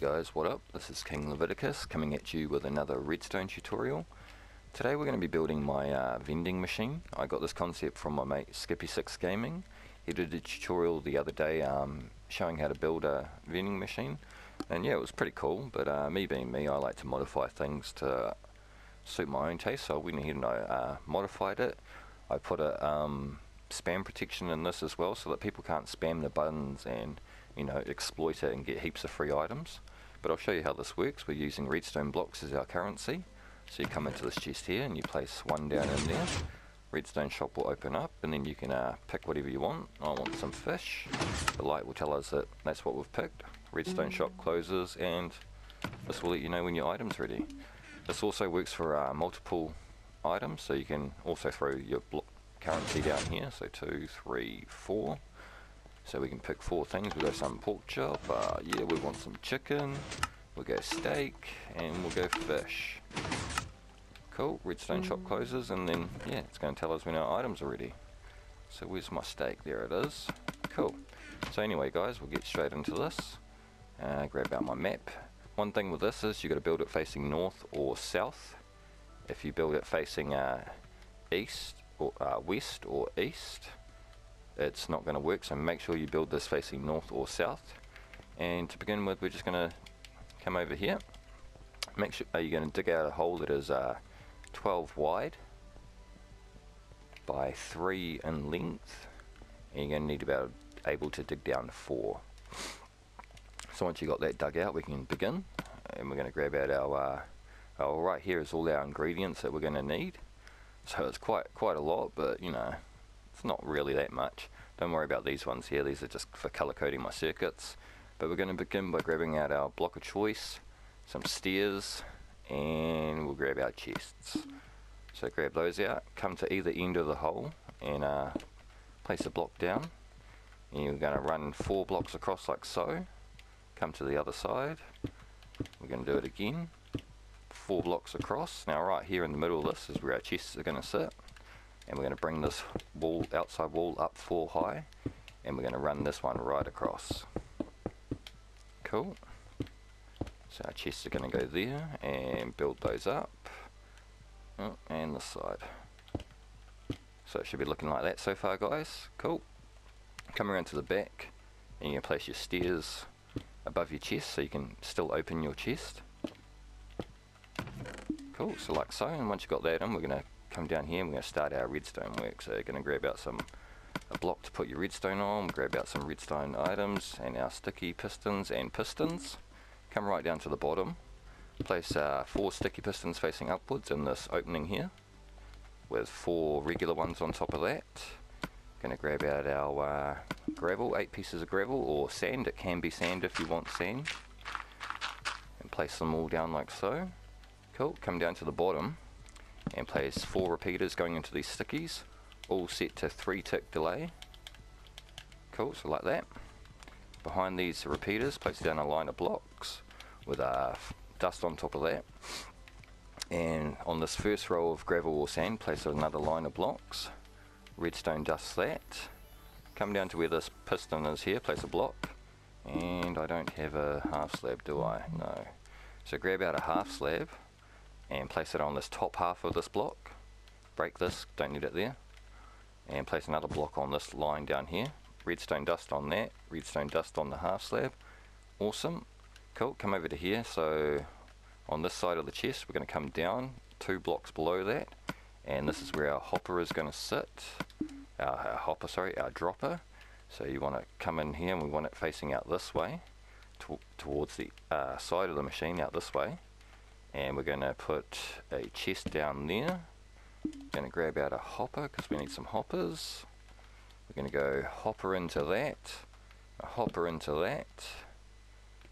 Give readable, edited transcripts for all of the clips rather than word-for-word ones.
guys, what up? This is King Leviticus coming at you with another redstone tutorial. Today we're going to be building my vending machine. I got this concept from my mate Skippy6 Gaming. He did a tutorial the other day showing how to build a vending machine, and yeah, it was pretty cool, but me being me, I like to modify things to suit my own taste, so I went ahead and I modified it. I put a spam protection in this as well so that people can't spam the buttons and exploit it and get heaps of free items. But I'll show you how this works. We're using redstone blocks as our currency. So you come into this chest here and you place one down in there. Redstone shop will open up and then you can pick whatever you want. I want some fish. The light will tell us that that's what we've picked. Redstone shop closes and this will let you know when your item's ready. This also works for multiple items, so you can also throw your currency down here. So 2, 3, 4. So we can pick 4 things. We'll go some pork chop, yeah, we want some chicken, we'll go steak, and we'll go fish. Cool, redstone shop closes, and then, yeah, it's going to tell us when our items are ready. So where's my steak? There it is. Cool. So anyway, guys, we'll get straight into this. Grab out my map. One thing with this is you've got to build it facing north or south. If you build it facing east, or west or east, it's not going to work, so make sure you build this facing north or south. And to begin with, we're just going to come over here. Make sure you're going to dig out a hole that is 12 wide by 3 in length, and you're going to need about able to dig down 4. So once you got that dug out, we can begin, and we're going to grab out our right here is all our ingredients that we're going to need. So it's quite a lot, but it's not really that much. Don't worry about these ones here, these are just for color coding my circuits. But we're going to begin by grabbing out our block of choice, some stairs, and we'll grab our chests. So grab those out, come to either end of the hole and place a block down. And you're going to run 4 blocks across like so. Come to the other side, we're going to do it again. 4 blocks across. Now right here in the middle of this is where our chests are going to sit. And we're going to bring this wall, outside wall, up 4 high, and we're going to run this one right across. Cool. So our chests are going to go there and build those up. Oh, and this side. So it should be looking like that so far, guys. Cool. Come around to the back and you're going to place your stairs above your chest so you can still open your chest. Cool, so like so, and once you've got that in, we're going to come down here and we're going to start our redstone work. So you're going to grab out a block to put your redstone on, grab out some redstone items and our sticky pistons and pistons. Come right down to the bottom, place 4 sticky pistons facing upwards in this opening here with 4 regular ones on top of that. Going to grab out our gravel, 8 pieces of gravel or sand. It can be sand if you want sand, and place them all down like so. Cool, come down to the bottom and place 4 repeaters going into these stickies, all set to 3 tick delay. Cool, so like that. Behind these repeaters, place down a line of blocks with dust on top of that. And on this first row of gravel or sand, place another line of blocks. Redstone dust that. Come down to where this piston is here, place a block. And I don't have a half slab, do I? No. So grab out a half slab and place it on this top half of this block. Break this, don't need it there. And place another block on this line down here. Redstone dust on that, redstone dust on the half slab. Awesome. Cool, come over to here. So on this side of the chest, we're going to come down 2 blocks below that. And this is where our hopper is going to sit. Our dropper. So you want to come in here and we want it facing out this way. Towards the side of the machine, out this way. And we're going to put a chest down there. Going to grab out a hopper because we need some hoppers. We're going to go hopper into that, a hopper into that,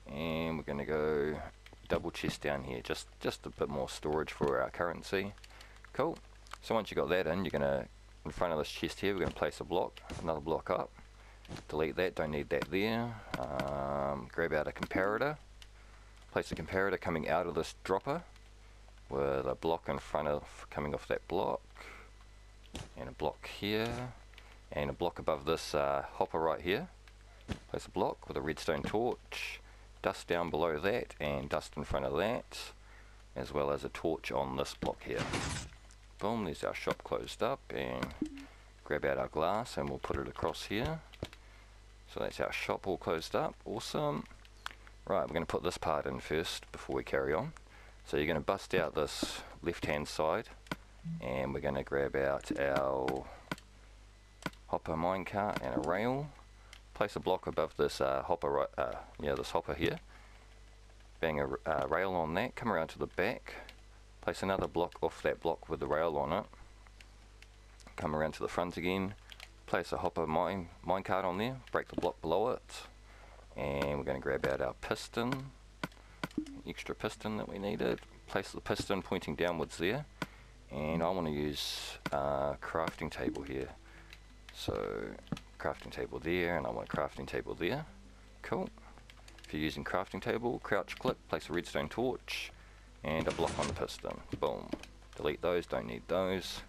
and we're going to go double chest down here, just a bit more storage for our currency. Cool. So once you got that in, you're going to, in front of this chest here, we're going to place a block, another block up. Delete that, don't need that there. Grab out a comparator. Place a comparator coming out of this dropper with a block in front of, coming off that block, and a block here, and a block above this hopper right here. Place a block with a redstone torch, dust down below that and dust in front of that, as well as a torch on this block here. Boom, there's our shop closed up, and grab out our glass and we'll put it across here. So that's our shop all closed up. Awesome. Right, we're going to put this part in first before we carry on. So you're going to bust out this left hand side, and we're going to grab out our hopper minecart and a rail. Place a block above this hopper, this hopper here. Bang a rail on that, come around to the back, place another block off that block with the rail on it, come around to the front again, place a hopper minecart on there, break the block below it, and we're going to grab out our piston, extra piston that we needed, place the piston pointing downwards there, and I want to use a crafting table here. So crafting table there, and I want a crafting table there. Cool. If you're using crafting table, crouch click, place a redstone torch and a block on the piston. Boom. Delete those, don't need those.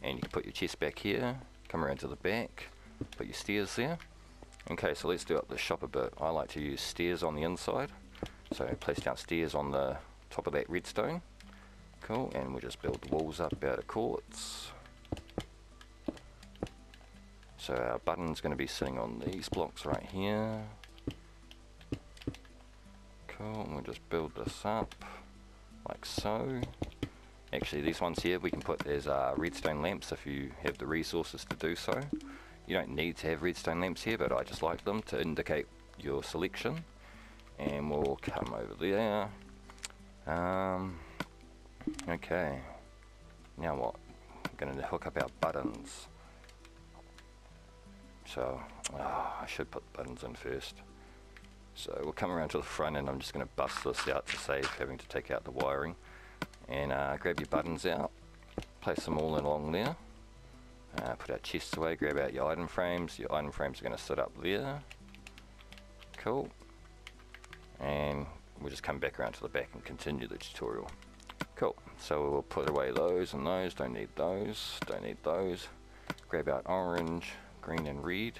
And you can put your chest back here, come around to the back, put your stairs there. Okay, so let's do up the shop a bit. I like to use stairs on the inside. So place down stairs on the top of that redstone. Cool, and we'll just build the walls up out of quartz. So our button's going to be sitting on these blocks right here. Cool, and we'll just build this up like so. Actually, these ones here we can put as redstone lamps if you have the resources to do so. You don't need to have redstone lamps here, but I just like them to indicate your selection. And we'll come over there. Okay, now what? I'm going to hook up our buttons. So, I should put the buttons in first. So we'll come around to the front, and I'm just going to bust this out to save having to take out the wiring. And grab your buttons out, place them all along there. Put our chests away, grab out your item frames. Your item frames are going to sit up there. Cool. And we'll just come back around to the back and continue the tutorial. Cool. So we'll put away those and those. Don't need those. Don't need those. Grab out orange, green and red.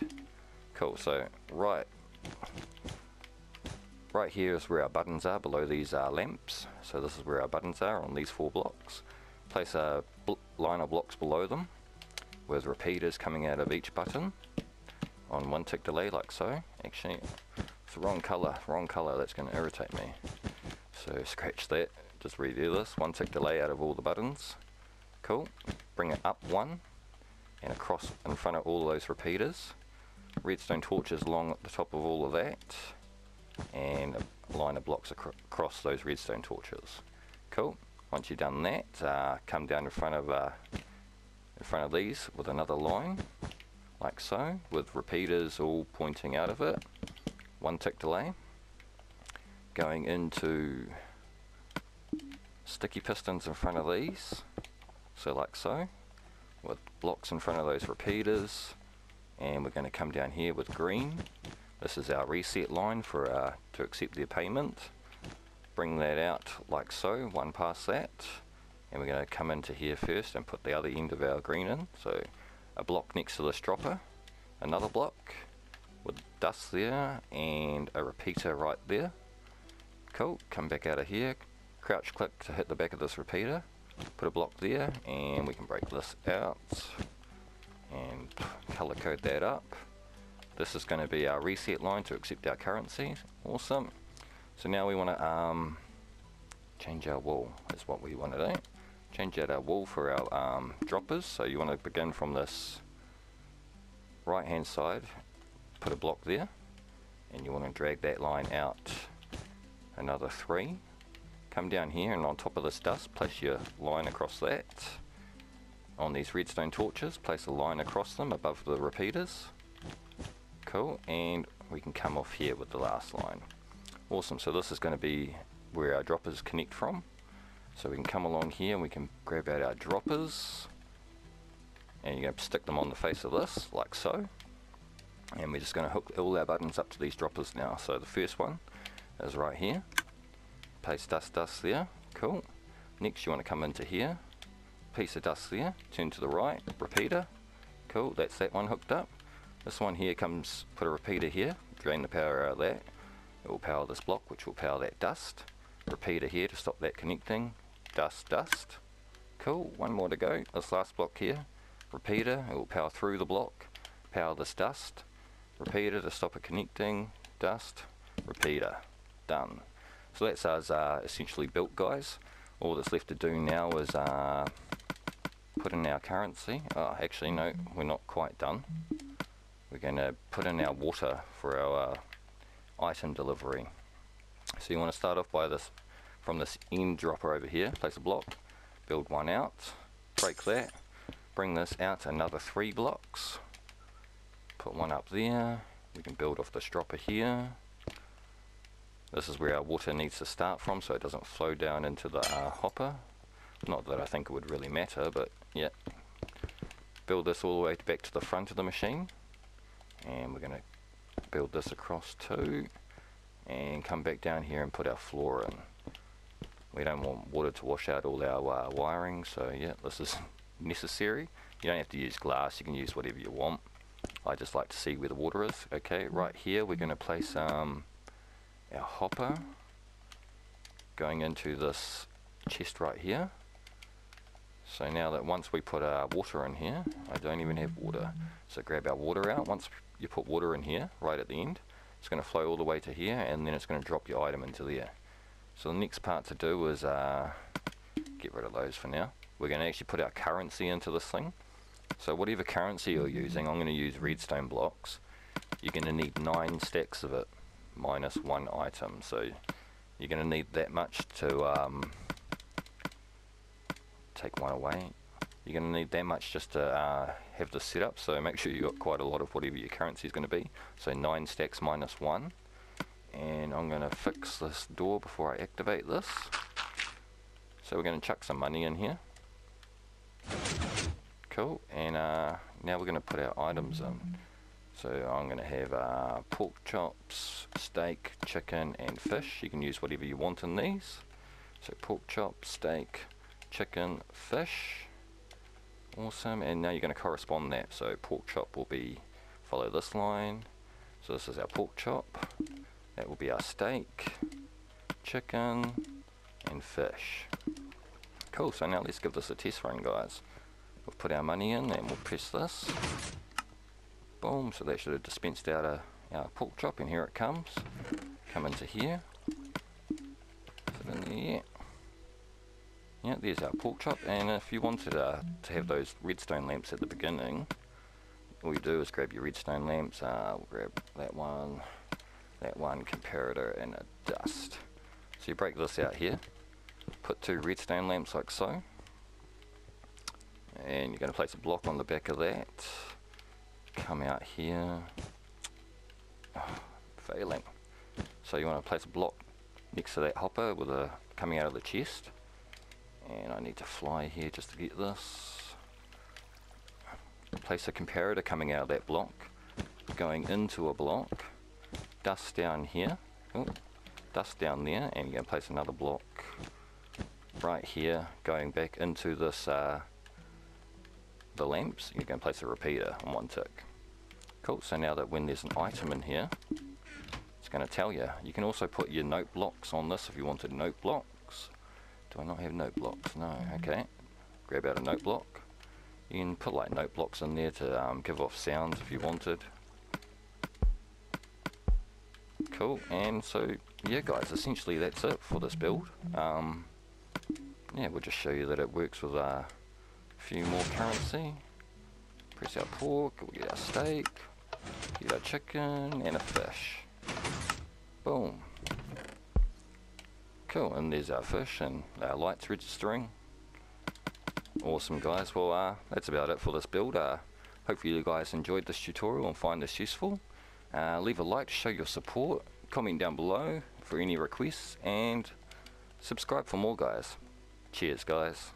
Cool. So right here is where our buttons are, below these lamps. So this is where our buttons are on these 4 blocks. Place a line of blocks below them with repeaters coming out of each button on 1 tick delay, like so. Actually, it's the wrong color, that's going to irritate me. So scratch that, just redo this. 1 tick delay out of all the buttons. Cool. Bring it up 1 and across in front of all those repeaters. Redstone torches along at the top of all of that, and a line of blocks across those redstone torches. Cool. Once you've done that, come down in front of these with another line, like so, with repeaters all pointing out of it. 1 tick delay. Going into sticky pistons in front of these, so like so, with blocks in front of those repeaters. And we're going to come down here with green. This is our reset line for to accept their payment. Bring that out like so, 1 past that, and we're going to come into here first and put the other end of our green in. So a block next to this dropper, another block with dust there, and a repeater right there. Cool. Come back out of here, crouch click to hit the back of this repeater, put a block there, and we can break this out and color code that up. This is going to be our reset line to accept our currency. Awesome. So now we want to change our wall. That's what we want to do. Change out our wall for our droppers. So you want to begin from this right hand side, put a block there, and you want to drag that line out another 3. Come down here, and on top of this dust, place your line across that. On these redstone torches, place a line across them above the repeaters. Cool, and we can come off here with the last line. Awesome. So this is going to be where our droppers connect from. So we can come along here and we can grab out our droppers, and you're going to stick them on the face of this like so, and we're just going to hook all our buttons up to these droppers now. So the first one is right here. Place dust there. Cool. Next you want to come into here, piece of dust there, turn to the right, repeater. Cool, that's that one hooked up. This one here comes, put a repeater here, drain the power out of that, It will power this block, which will power that dust. Repeater here to stop that connecting. Dust, dust. Cool, one more to go. This last block here. Repeater, it will power through the block. Power this dust. Repeater to stop it connecting. Dust. Repeater. Done. So that's us essentially built, guys. All that's left to do now is put in our currency. Oh, actually no, we're not quite done. We're going to put in our water for our item delivery. So you want to start off by this, from this end dropper over here, place a block, build one out, break that, bring this out another 3 blocks, put one up there. We can build off this dropper here. This is where our water needs to start from, so it doesn't flow down into the hopper. Not that I think it would really matter, but yeah. Build this all the way back to the front of the machine, and we're going to build this across too, and come back down here and put our floor in. We don't want water to wash out all our wiring, so yeah, this is necessary. You don't have to use glass, you can use whatever you want. I just like to see where the water is. Okay, right here we're going to place our hopper going into this chest right here. So now that once we put our water in here, I don't even have water, so grab our water out. Once you put water in here, right at the end, it's going to flow all the way to here, and then it's going to drop your item into there. So the next part to do is get rid of those for now. We're going to actually put our currency into this thing. So whatever currency you're using, I'm going to use redstone blocks. You're going to need 9 stacks of it, minus 1 item. So you're going to need that much to take one away. You're going to need that much just to have this set up, so make sure you've got quite a lot of whatever your currency is going to be. So 9 stacks minus 1. And I'm going to fix this door before I activate this. So we're going to chuck some money in here. Cool, and now we're going to put our items in. So I'm going to have pork chops, steak, chicken and fish. You can use whatever you want in these. So pork chop, steak, chicken, fish. Awesome, and now you're going to correspond that. So pork chop will be, follow this line. So this is our pork chop. That will be our steak, chicken and fish. Cool, so now let's give this a test run, guys. We'll put our money in and we'll press this. Boom, so that should have dispensed out our pork chop, and here it comes. Come into here. Put it in there. Yeah, there's our pork chop, and if you wanted to have those redstone lamps at the beginning, all you do is grab your redstone lamps, we'll grab that one, comparator and a dust. So you break this out here, put 2 redstone lamps like so, and you're going to place a block on the back of that, come out here, failing. So you want to place a block next to that hopper with a coming out of the chest, and I need to fly here just to get this. Place a comparator coming out of that block, going into a block, dust down here, dust down there, and you're going to place another block right here going back into this the lamps. You're going to place a repeater on 1 tick. Cool, so now that when there's an item in here, it's going to tell you. You can also put your note blocks on this if you wanted note blocks. Do I not have note blocks? No. Okay, grab out a note block. You can put like note blocks in there to give off sounds if you wanted. Cool, and so yeah guys, essentially that's it for this build. Yeah, we'll just show you that it works with a few more currency. Press our pork, we'll get our steak, get our chicken and a fish. Boom. Cool, and there's our fish and our lights registering. Awesome guys, well that's about it for this build. Hopefully you guys enjoyed this tutorial and find this useful. Leave a like to show your support, comment down below for any requests, and subscribe for more guys. Cheers guys.